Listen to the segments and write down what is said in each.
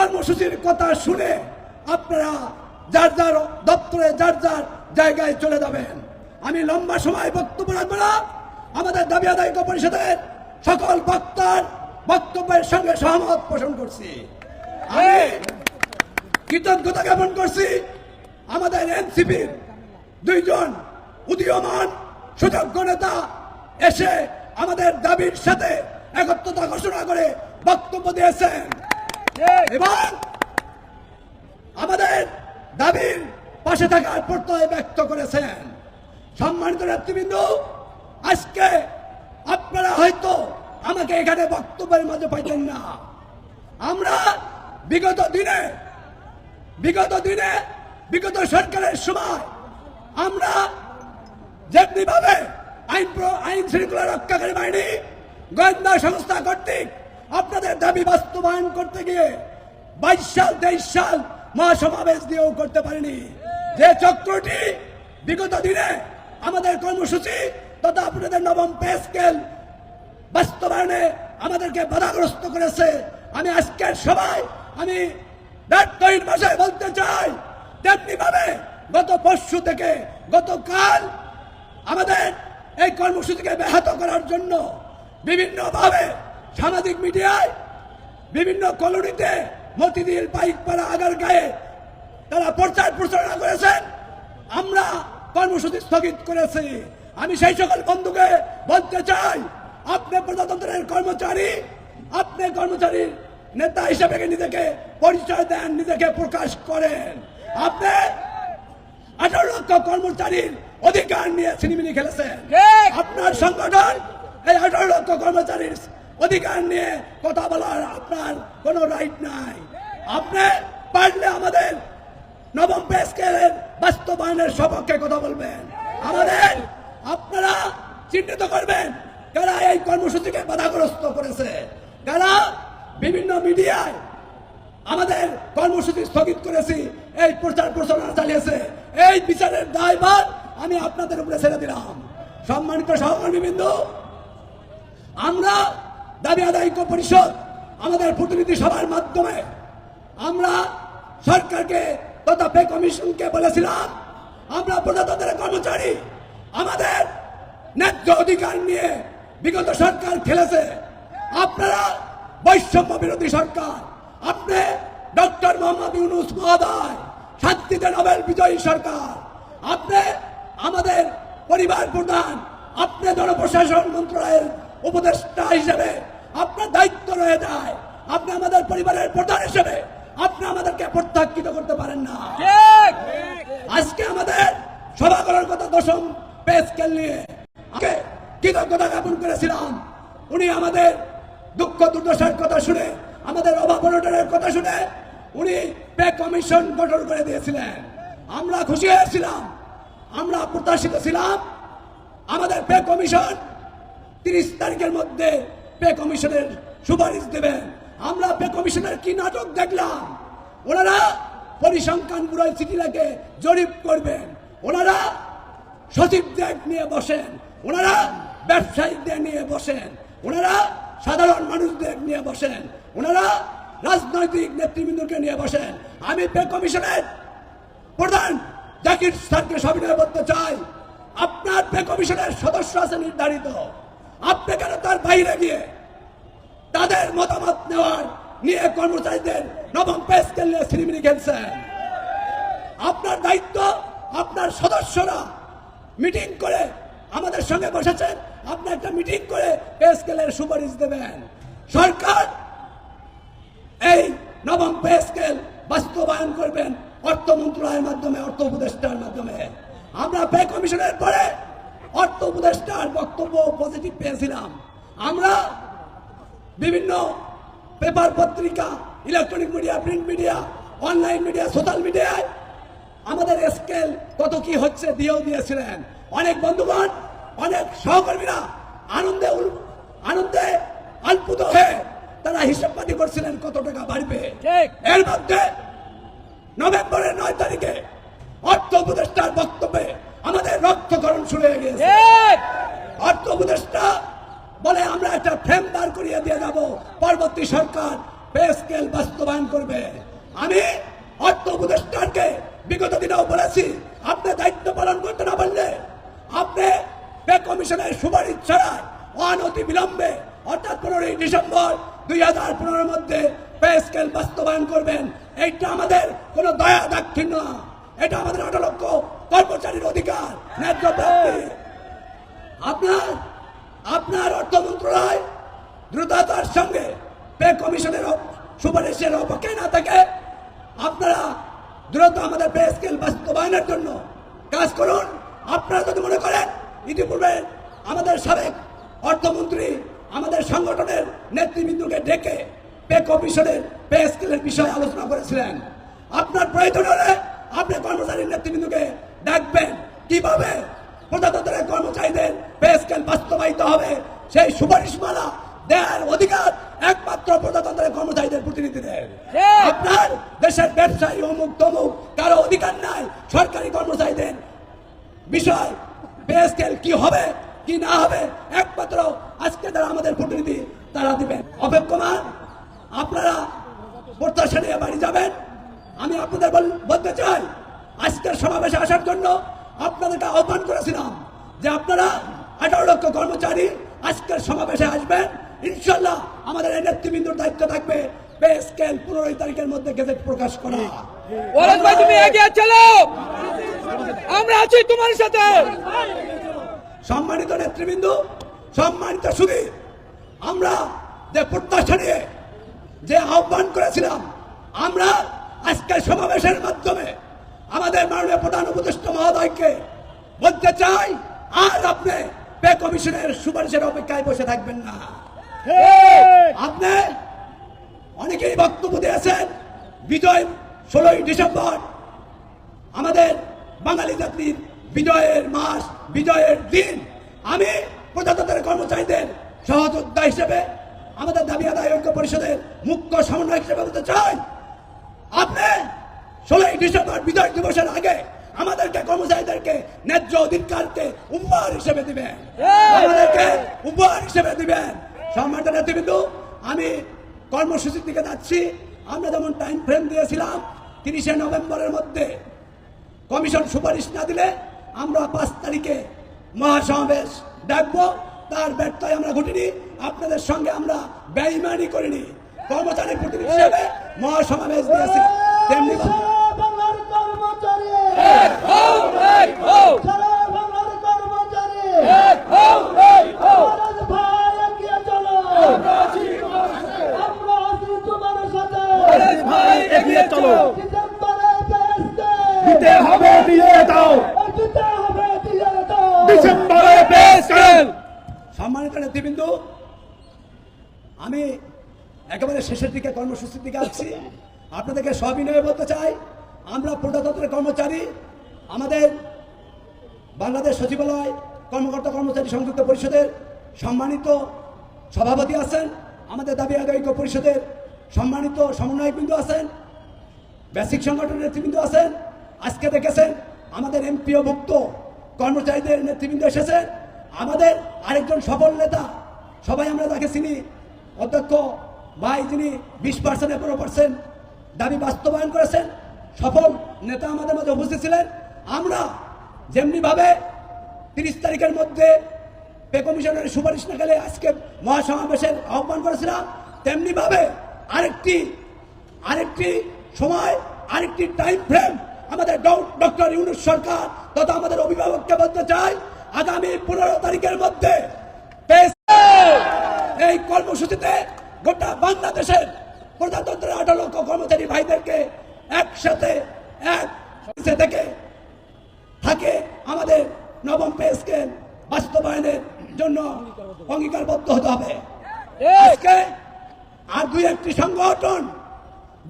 কর্মসূচির কথা শুনে আপনারা যার যার দপ্তরে যার যার জায়গায় চলে যাবেন। আমি লম্বা সময় বক্তব্য রাখবো না। আমাদের দাবি আদায় পরিষদের সকল বক্তার বক্তব্যের সঙ্গে সহমত পোষণ করছি। আমি কৃতজ্ঞতা জ্ঞাপন করছি আমাদের এনসিপির দুইজন উদীয়মান সুযোগ্য নেতা এসে আমাদের দাবির সাথে একত্রতা ঘোষণা করে বক্তব্য দিয়েছেন এবং আমাদের দাবির পাশে থাকার প্রত্যয় ব্যক্ত করেছেন। সম্মানিত নেতৃবৃন্দ, আজকে আপনারা হয়তো আমাকে এখানে বক্তব্যের মাঝে পাইতেন না। আমরা বিগত দিনে বিগত সরকারের সময় আমরা যেমনি ভাবে আইন শৃঙ্খলা রক্ষাকারী বাহিনী গোয়েন্দা সংস্থা কর্তৃক আপনাদের দাবি বাস্তবায়ন করতে গিয়ে 22 সাল 23 সাল মহাসমাবেশ দিয়েও করতে পারেনি। যে চক্রটি বিগত দিনে আমাদের কর্মসূচি তথা আপনাদের নবম পে স্কেল বাস্তবায়নে আমাদেরকে বাধাগ্রস্ত করেছে, আমি আজকের সভায় আমি দায়িত্বহীন ভাষায় বলতে চাই, তেমনি ভাবে গত পরশু থেকে গতকাল আমাদের এই কর্মসূচিকে ব্যাহত করার জন্য বিভিন্নভাবে সামাজিক মিডিয়ায় বিভিন্ন কলোনিতে মতিঝিল পাইকপাড়া আগারগাঁয়ে তারা প্রচার প্রচারণা করেছেন। আমরা কর্মসূচি স্থগিত করেছি। আমি সেই সকল বন্ধুকে বলতে চাই, আপনি প্রজাতন্ত্রের কর্মচারী, আপনি কর্মচারীর নেতা হিসেবে নিজেকে পরিচয় দেন, নিজেকে প্রকাশ করেন। আপনি 18 লক্ষ কর্মচারীর অধিকার নিয়ে ছিনিমিনি খেলেছেন। আপনার সংগঠন এই 18 লক্ষ কর্মচারীর অধিকার নিয়ে কথা বলার আপনার কোনো রাইট নাই। আপনি পারলে আমাদের নবম পে স্কেলের বাস্তবায়নের সপক্ষে কথা বলবেন। আমাদের আপনারা চিহ্নিত করবেন কারা এই কর্মসূচিকে বাধাগ্রস্ত করেছে, কারা বিভিন্ন মিডিয়ায় আমাদের কর্মসূচি স্থগিত করেছি এই প্রচার প্রচারণা চালিয়েছে। এই বিচারের দায়ভার আমি আপনাদের উপরে ছেড়ে দিলাম। সম্মানিত সহকর্মীবৃন্দ, আমরা দাবি আদায় পরিষদ আমাদের প্রতিনিধি সভার মাধ্যমে আমরা সরকারকে তথা পে কমিশনকে বলেছিলাম, আমরা প্রজাতন্ত্রের কর্মচারী, আমাদের ন্যায্য অধিকার নিয়ে বিগত সরকার খেলেছে। আপনারা বৈষম্য বিরোধী সরকার, আপনি ডক্টর মোহাম্মদ ইউনূস মহোদয় শান্তিতে নোবেল বিজয়ী সরকার, আপনি আমাদের পরিবার প্রধান, আপনি জনপ্রশাসন মন্ত্রণালয়ের উপদেষ্টা হিসেবে আপনার দায়িত্ব রয়ে যায়। আপনি আমাদের পরিবারের প্রধান হিসেবে আপনি আমাদেরকে প্রত্যাখ্যাত করতে পারেন না। আজকে আমাদের সভা করার কথা দশম পে স্কেল নিয়ে কৃতজ্ঞতা জ্ঞাপন করেছিলাম। উনি আমাদের দুঃখ দুর্দশার কথা শুনে, আমাদের অভাব অনটনের কথা শুনে উনি পে কমিশন গঠন করে দিয়েছিলেন। আমরা খুশি হয়েছিলাম, আমরা প্রত্যাশিত ছিলাম আমাদের পে কমিশন 30 তারিখের মধ্যে পে কমিশনের সুপারিশ দেবেন। আমরা পে কমিশনের কি নাটক দেখলাম, ওনারা পরিসংখ্যান ব্যুরোয় চিঠি লিখে জরিপ করবেন, ওনারা সচিবদের নিয়ে বসেন, ওনারা ব্যবসায়ীদের নিয়ে বসেন, ওনারা সাধারণ মানুষদের নিয়ে বসেন, ওনারা রাজনৈতিক নেতৃবৃন্দকে নিয়ে বসেন। আমি পে কমিশনের প্রধান জাকির স্যারকে সবিনয় বলতে চাই, আপনার পে কমিশনের সদস্য আছে নির্ধারিত, আপনি কেন তার বাইরে গিয়ে তাদের মতামত নেওয়ার নিয়ে কর্মচারীদের নবম পে স্কেল নিয়ে ছিনিমিনি খেলছেন? আপনার দায়িত্ব, আপনার সদস্যরা মিটিং করে আমাদের সঙ্গে বসেছেন, আপনি একটা মিটিং করে পে স্কেলের সুপারিশ দেবেন। সরকার এই নবম পে স্কেল বাস্তবায়ন করবেন অর্থ মন্ত্রণালয়ের মাধ্যমে, অর্থ উপদেষ্টার মাধ্যমে। আমরা পে কমিশনের পরে অর্থ উপদেষ্টার বক্তব্য পজিটিভ পেয়েছিলাম। আমরা বিভিন্ন পেপার পত্রিকা, electronic media, print media, online media, social মিডিয়ায় আমাদের স্কেল কত কি হচ্ছে দিয়েও দিয়েছিলেন। অনেক বন্ধুগণ, অনেক সহকর্মীরা আনন্দে আলপুত হয়ে তারা হিসাব পাতি করছিলেন কত টাকা বাড়বে। এর মধ্যে নভেম্বরের 9 তারিখে অর্থ উপদেষ্টার বক্তব্যে আমাদের রক্তকরণ শুরু হয়ে গেছে। অর্থ উপদেষ্টা বলে আমরা একটা ফ্রেম দাঁড় করিয়ে দিয়ে যাব, পরবর্তী সরকার পে স্কেল বাস্তবায়ন করবে। আমি অর্থ উপদেষ্টাকে বিগত দিনেও বলেছি, আপনি দায়িত্ব পালন করতে না পারলে আপনি পে কমিশনের সুপারিশ ছাড়াই অনতি বিলম্বে অর্থাৎ 15 ডিসেম্বর 2015 মধ্যে পে স্কেল বাস্তবায়ন করবেন। এইটা আমাদের কোনো দয়া দাক্ষিণ্য না, এটা আমাদের 8 লক্ষ কর্মচারীর অধিকার, ন্যায্য প্রাপ্তি। আপনার অর্থ মন্ত্রণালয় দ্রুততার সঙ্গে পে কমিশনের সুপারিশের অপেক্ষায় না থাকে আপনারা দ্রুত আমাদের পে স্কেল বাস্তবায়নের জন্য কাজ করুন। আপনারা যদি মনে করেন ইতিপূর্বে আমাদের সাবেক অর্থমন্ত্রী আমাদের সংগঠনের নেতৃবৃন্দকে ডেকে পে কমিশনের পে স্কেলের বিষয়ে আলোচনা করেছিলেন, আপনার প্রয়োজন হলে আপনি কর্মচারীর নেতৃবৃন্দকে ডাকবেন, কিভাবে প্রজাতন্ত্রের কর্মচারীদের পে স্কেল বাস্তবায়িত হবে সেই সুপারিশমালা দেওয়ার অধিকার একমাত্র প্রজাতন্ত্রের কর্মচারীদের প্রতিনিধিদের। আপনার দেশের ব্যবসায়ী অমুক তমুক কারো অধিকার নাই সরকারি কর্মচারীদের বিষয় পে স্কেল কি হবে কি না হবে একমাত্র আজকে যারা আমাদের প্রতিনিধি তারা দিবেন। অপেক্ষমান আপনারা প্রত্যাশা নিয়ে বাড়ি যাবেন। আমি আপনাদের বলতে চাই, আজকের সমাবেশে আসার জন্য আপনাদেরকে আহ্বান করেছিলাম যে আপনারা 18 লক্ষ কর্মচারী আজকের সমাবেশে আসবেন। ইনশাল্লাহ আমাদের এই নেতৃবৃন্দর দায়িত্ব থাকবে পে স্কেল 15 তারিখের মধ্যে গেজেট প্রকাশ করা। ভাই তুমি এগিয়ে চলো, আমরা আছি তোমার সাথে। সম্মানিত নেতৃবৃন্দ, সম্মানিত সুধী, আমরা যে প্রত্যাশা নিয়ে যে আহ্বান করেছিলাম, আমরা আজকের সমাবেশের মাধ্যমে আমাদের মাননীয় প্রধান উপদেষ্টা মহোদয়কে বলতে চাই, আর আপনি পে কমিশনের সুপারিশের অপেক্ষায় বসে থাকবেন না। আপনি অনেকেই বক্তব্য দিয়েছেন বিজয় 16 ডিসেম্বর আমাদের বাঙালি জাতির বিজয়ের মাস, বিজয়ের দিন। আমি প্রজাতন্ত্রের কর্মচারীদের সহযোদ্ধা হিসেবে আমাদের দাবি আদায় ঐক্য পরিষদের মুখ্য সমন্বয়ক হিসেবে বলতে চাই, আপনি 16 ডিসেম্বর বিজয় দিবসের আগে আমাদেরকে কর্মচারীদেরকে ন্যায্য অধিকারকে উপহার হিসেবে দিবেন, আমাদেরকে উপহার হিসেবে দিবেন। সম্মানিত নেতৃবৃন্দ, আমি কর্মসূচির দিকে যাচ্ছি। আমরা যেমন টাইম ফ্রেম দিয়েছিলাম 30 নভেম্বরের মধ্যে কমিশন সুপারিশ না দিলে আমরা 5 তারিখে মহাসমাবেশ ডাকবো, তার ব্যর্থতায় আমরা ঘটিনি। আপনাদের সঙ্গে আমরা বেঈমানি করিনি, কর্মচারী প্রতিনিধি হিসেবে মহাসমাবেশ দিয়েছি। তেমনি সম্মানিত নেতৃবৃন্দ, আমি একেবারে শেষের দিকে কর্মসূচির দিকে আসছি। আপনাদেরকে সবিনয়ে বলতে চাই, আমরা প্রজাতন্ত্রের কর্মচারী, আমাদের বাংলাদেশ সচিবালয় কর্মকর্তা কর্মচারী সংযুক্ত পরিষদের সম্মানিত সভাপতি আছেন, আমাদের দাবি আদায় ঐক্য পরিষদের সম্মানিত সমন্বয়কবৃন্দ আছেন, বেসিক সংগঠনের নেতৃবৃন্দ আছেন। আজকে দেখেছেন আমাদের এমপিওভুক্ত কর্মচারীদের নেতৃবৃন্দ এসেছেন। আমাদের আরেকজন সফল নেতা, সবাই আমরা তাকে চিনি, অধ্যক্ষ ভাই, যিনি 20% 15% দাবি বাস্তবায়ন করেছেন, সফল নেতা আমাদের মাঝে উপস্থিত ছিলেন। আমরা যেমনিভাবে 30 তারিখের মধ্যে পে কমিশনের সুপারিশ না গেলে আজকে মহাসমাবেশের আহ্বান করেছিলাম, তেমনিভাবে আরেকটি সময়, আরেকটি টাইম ফ্রেম আমাদের ডক্টর ইউনূস সরকার তথা আমাদের অভিভাবককে বলতে চাই, আগামী 15 তারিখের মধ্যে এই কর্মসূচিতে গোটা বাংলাদেশের প্রজাতন্ত্রের 18 লক্ষ কর্মচারী ভাইদেরকে একসাথে থাকে আমাদের নবম পে স্কেল বাস্তবায়নের জন্য অঙ্গীকারবদ্ধ হতে হবে। আজকে আর 2-1টি সংগঠন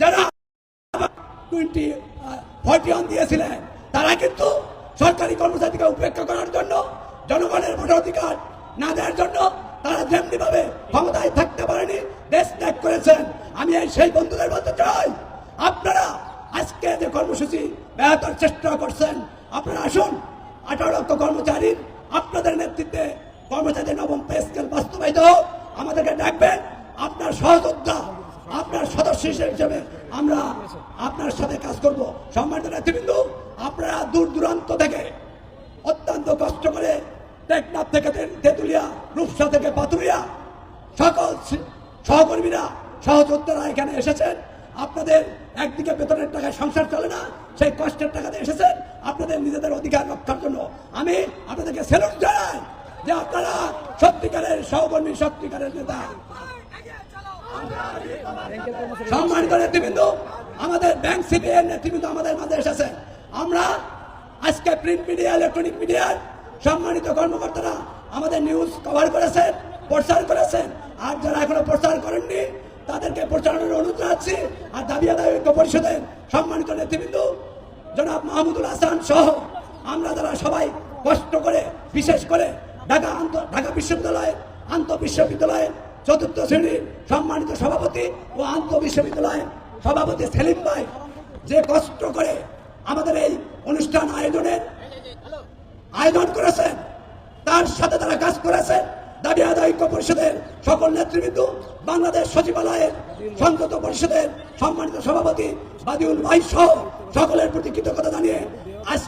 যারা 2041 দিয়েছিলেন, তারা কিন্তু সরকারি কর্মচারীকে উপেক্ষা করার জন্য, জনগণের ভোটাধিকার না দেওয়ার জন্য তারা যেমনি ভাবে ক্ষমতায় থাকতে পারেনি, দেশ ত্যাগ করেছেন। আমি সেই বন্ধুদের বলতে চাই, আপনারা আজকে যে কর্মসূচি বেহতর চেষ্টা করছেন, আপনারা আসুন 18 লক্ষ কর্মচারীর আপনাদের নেতৃত্বে কর্মচারীদের নবম পে স্কেল বাস্তবায়িত হোক, আমাদেরকে ডাকবেন। আপনার সহযোদ্ধা, আপনার আপনার সদস্য হিসেবে আমরা আপনার সাথে কাজ করব। সম্মানিত নেতৃবৃন্দ, আপনারা দূর দূরান্ত থেকে অত্যন্ত কষ্ট করে টেকনাফ থেকে তেঁতুলিয়া, রূপসা থেকে পাতুরিয়া সকল সহকর্মীরা সহযোদ্ধারা এখানে এসেছেন। আপনাদের একদিকে বেতনের টাকায় সংসার চলে না, সেই কষ্টের টাকাতে এসেছেন আপনাদের নিজেদের অধিকার রক্ষার জন্য। আমি আপনাদেরকে স্যালুট জানাই যে আপনারা সত্যিকারের সহকর্মী, সত্যিকারের নেতা। সম্মানিত নেতৃবৃন্দ, আমাদের ব্যাংক সিপিএর নেতৃবৃন্দ আমাদের মাঝে এসেছেন। আমরা আজকে প্রিন্ট মিডিয়া, ইলেকট্রনিক মিডিয়ার সম্মানিত কর্মকর্তারা আমাদের নিউজ কভার করেছেন, প্রচার করেছেন। আর যারা এখনো প্রচার করেননি তাদেরকে প্রচারণের অনুরোধ জানাচ্ছি। আর দাবি আদায় ঐক্য পরিষদের সম্মানিত নেতৃবৃন্দ জনাব মাহমুদুল হাসান সহ আমরা যারা সবাই কষ্ট করে, বিশেষ করে ঢাকা বিশ্ববিদ্যালয়ের আন্তঃবিশ্ববিদ্যালয়ের চতুর্থ শ্রেণীর সম্মানিত সভাপতি ও আন্তঃবিশ্ববিদ্যালয়ের সভাপতি সেলিম ভাই যে কষ্ট করে আমাদের এই অনুষ্ঠান আয়োজন করেছেন, তার সাথে তারা কাজ করেছেন। দাবি আদায় ঐক্য পরিষদের সকল নেতৃবৃন্দ, বাংলাদেশ সচিবালয়ের সংযুক্ত পরিষদের সম্মানিত সভাপতি বাদিউল ভাই সহ সকলের প্রতি কৃতজ্ঞতা জানিয়ে আজ